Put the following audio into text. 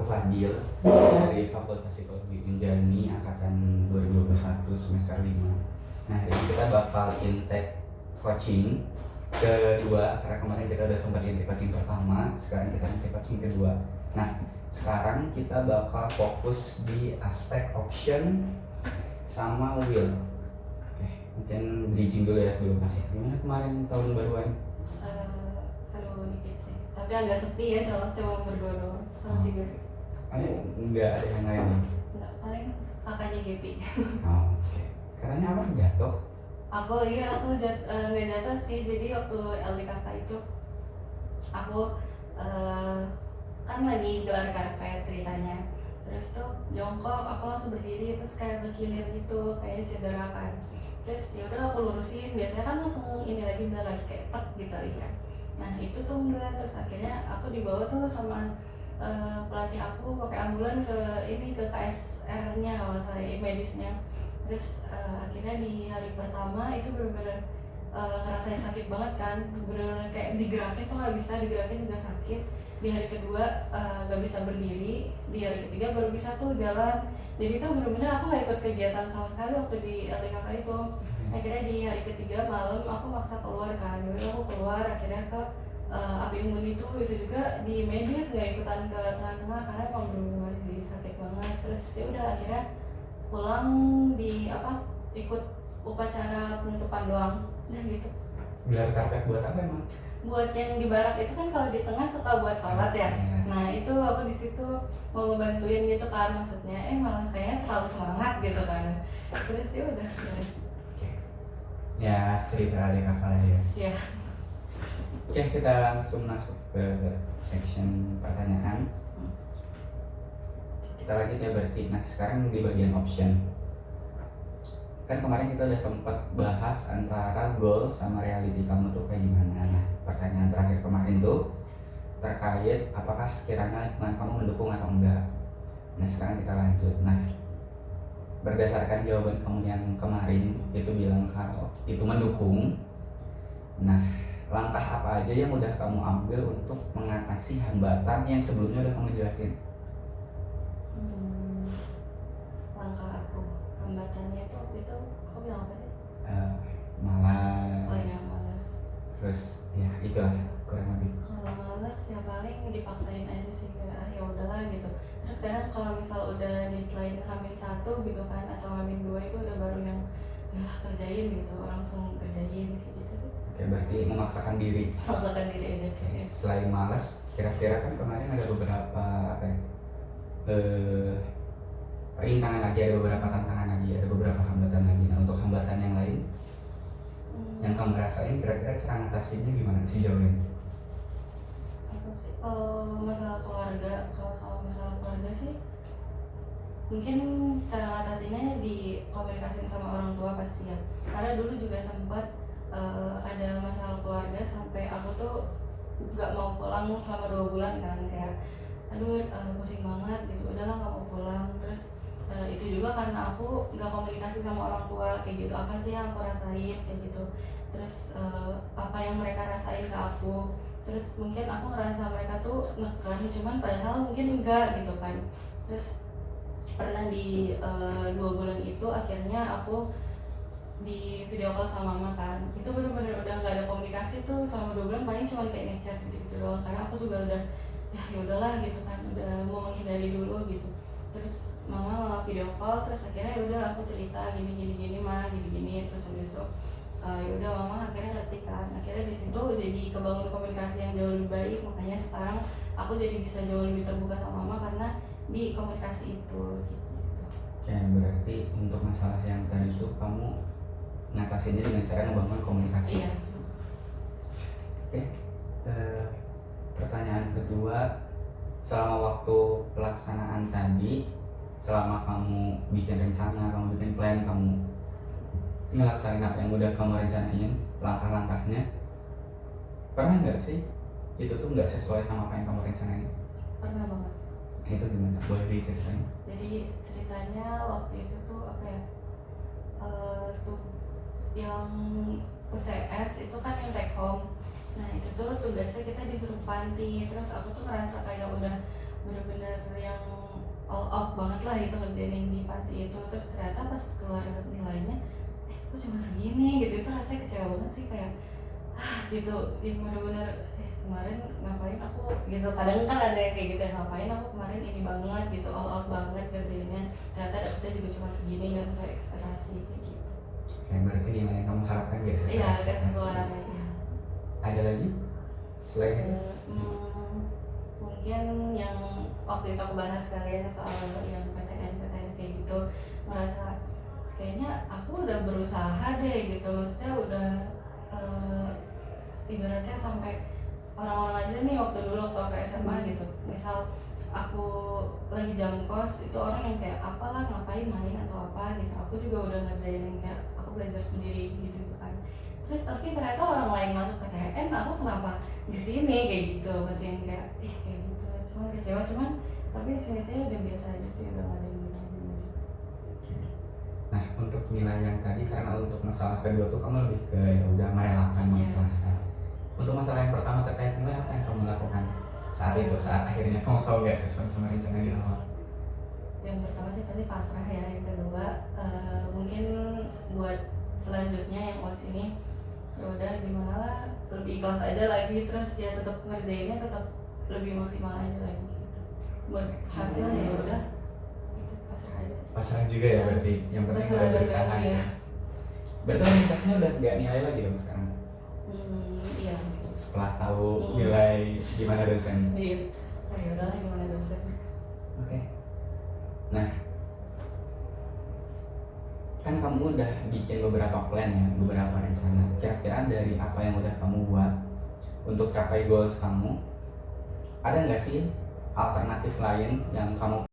Fadil dari Fakultas Psikologi Unjani angkatan 2021 semester 5. Nah, ini kita bakal intake coaching kedua, karena kemarin kita udah sempat intake coaching pertama, sekarang kita intake coaching kedua. Nah, sekarang kita bakal fokus di aspek option sama will. Oke, mungkin bridging dulu ya sebelum masih. Gimana kemarin tahun baruan? Seru dikit sih, tapi agak sepi ya, soalnya cuma berdua doang sama si Gaby. Enggak ada yang lain nih? Enggak, paling kakaknya Gaby. Oh, oke. Katanya apa jatuh? Aku nggak jatuh sih, jadi waktu LDKK itu aku kan lagi gelar karpet ceritanya, terus tuh jongkok, aku langsung berdiri, terus kayak berkilir gitu, kayak cedera kan. Terus yaudah aku lurusin, biasanya kan langsung ini lagi bener lagi kayak tek gitu kan. Nah itu tuh enggak, terus akhirnya aku dibawa tuh sama pelatih aku pakai ambulan ke KSR-nya kalau saya medisnya. Terus akhirnya di hari pertama itu bener-bener ngerasain sakit banget kan, bener-bener kayak digerakin tuh nggak bisa, digerakin juga sakit. Di hari kedua nggak bisa berdiri, di hari ketiga baru bisa tuh jalan. Jadi tuh bener-bener aku nggak ikut kegiatan sama sekali waktu di LDKK itu. Akhirnya di hari ketiga malam aku maksa keluar kan, jadi aku keluar akhirnya ke api unggun itu juga di medis, nggak ikutan ke tengah-tengah karena emang bener-bener masih sakit banget. Terus ya udah akhirnya pulang ikut upacara penutupan doang dan gitu. Gelar karpet buat apa emang? Buat yang di barak itu kan kalau di tengah suka buat sholat ya. Nah itu aku di situ mau ngebantuin gitu kan, maksudnya malah kayaknya terlalu semangat gitu kan. Terus ya udah. Oke. Ya cerita adik kakak lah ya. Ya. Oke, kita langsung masuk ke section pertanyaan. Kita lanjut ya berarti. Nah sekarang di bagian option. Kan kemarin kita udah sempat bahas antara goal sama reality kamu tuh kayak gimana. Nah pertanyaan terakhir kemarin tuh terkait apakah sekiranya lingkungan kamu mendukung atau enggak. Nah sekarang kita lanjut. Nah berdasarkan jawaban kamu yang kemarin itu bilang kalau itu mendukung. Nah langkah apa aja yang udah kamu ambil untuk mengatasi hambatan yang sebelumnya udah kamu jelasin? Langkah aku, hambatannya itu aku bilang apa sih? Malas. Oh iya, malas. Terus ya itulah kurang lebih. Kalau malas ya paling dipaksain aja sih, kayak ya udahlah gitu. Terus kadang kalau misal udah deadline H-1 gitu kan, atau H-2 itu udah baru yang ya kerjain gitu, langsung kerjain kayak gitu sih. Oke, berarti memaksakan diri. Memaksakan diri aja kayak. Selain malas, kira-kira kan kemarin ada beberapa rintangan lagi, ada beberapa tantangan lagi, ada beberapa hambatan lagi. Nah untuk hambatan yang lain yang kamu rasain, kira-kira cara ngatasinnya gimana sih jauh ini? Apa sih? Masalah keluarga, kalau soal masalah keluarga sih mungkin cara ngatasinnya dikomunikasiin sama orang tua pasti ya. Karena dulu juga sempat ada masalah keluarga sampai aku tuh gak mau pulang selama 2 bulan kan, kayak aduh pusing banget gitu, udahlah gak mau pulang. Terus itu juga karena aku gak komunikasi sama orang tua kayak gitu, apa sih yang aku rasain kayak gitu, terus apa yang mereka rasain ke aku. Terus mungkin aku ngerasa mereka tuh neken, cuman padahal mungkin enggak gitu kan. Terus pernah di 2 bulan itu akhirnya aku di video call sama mama kan, itu bener-bener udah nggak ada komunikasi tuh selama 2 bulan, paling cuma kayak ngechat gitu doang, karena aku juga udah ya udahlah gitu kan, udah mau menghindari dulu gitu. Terus mama video call, terus akhirnya udah aku cerita gini mah gini, terus habis itu ya udah mama akhirnya ngerti kan. Akhirnya di situ jadi kebangun komunikasi yang jauh lebih baik, makanya sekarang aku jadi bisa jauh lebih terbuka sama mama karena di komunikasi itu gitu. Ya berarti untuk masalah yang tadi itu kamu ngatasinnya dengan cara membangun komunikasi. Iya. Oke. Pertanyaan kedua, selama waktu pelaksanaan tadi, selama kamu bikin rencana, kamu bikin plan, kamu ngelaksanain apa yang udah kamu rencanain, langkah-langkahnya, pernah nggak sih itu tuh nggak sesuai sama apa yang kamu rencanain? Pernah banget. Itu gimana? Boleh diceritain? Jadi ceritanya waktu itu tuh apa ya, tuh yang UTS itu kan yang take home. Nah itu tuh tugasnya kita disuruh panti. Terus aku tuh ngerasa kayak udah bener-bener yang terus ternyata pas keluar nilainya kok cuma segini gitu, itu rasanya kecewa banget sih, kayak gitu yang bener-bener kemarin ngapain aku gitu. Kadang kan ada yang kayak gitu, ngapain aku kemarin ini banget gitu, all out banget kerjainnya, ternyata dapetnya juga cuma segini, nggak sesuai ekspektasi kayak gitu. Kayak berarti nilai yang kamu harapkan gak sesuai Iya, gak ekspektasi. sesuai ya. Ada lagi selain itu? Mungkin yang waktu itu aku bahas kalian soal yang PTN kayak gitu, merasa kayaknya aku udah berusaha deh gitu, maksudnya udah ibaratnya sampai orang-orang aja nih waktu aku SMA gitu, misal aku lagi jam kos itu orang yang kayak apalah ngapain main atau apa gitu, aku juga udah ngerjain yang kayak aku belajar sendiri gitu kan. Terus tapi ternyata orang lain masuk PTN, aku kenapa di sini kayak gitu, masih yang kayak kayak gitu, cuman kecewa, cuman tapi saya udah biasa aja sih, udah gak ada yang gimana. Nah, untuk nilai yang tadi, karena untuk masalah kedua tuh kamu lebih ke ya udah merelakan, mengikhlaskan. Untuk masalah yang pertama terkait nilai, apa yang kamu lakukan saat itu, saat akhirnya kamu tahu nggak sesuai sama rencana di awal? Yang pertama sih pasti pasrah ya, yang kedua mungkin buat selanjutnya yang OS ini ya udah gimana lah, lebih ikhlas aja lagi, terus ya tetap ngerjainnya tetap lebih maksimal aja lagi gitu. Buat hasil ya udah gitu, pasrah aja. Pasrah juga ya berarti, yang penting udah berusaha ya. Berarti orientasinya udah nggak nilai lagi dong sekarang? Iya. Setelah tahu nilai gimana dosen? Iya. Ya udahlah gimana dosen. Oke. Nah, kan kamu udah bikin beberapa plan ya, beberapa rencana. Kira-kira dari apa yang udah kamu buat untuk capai goals kamu, ada nggak sih alternatif lain yang kamu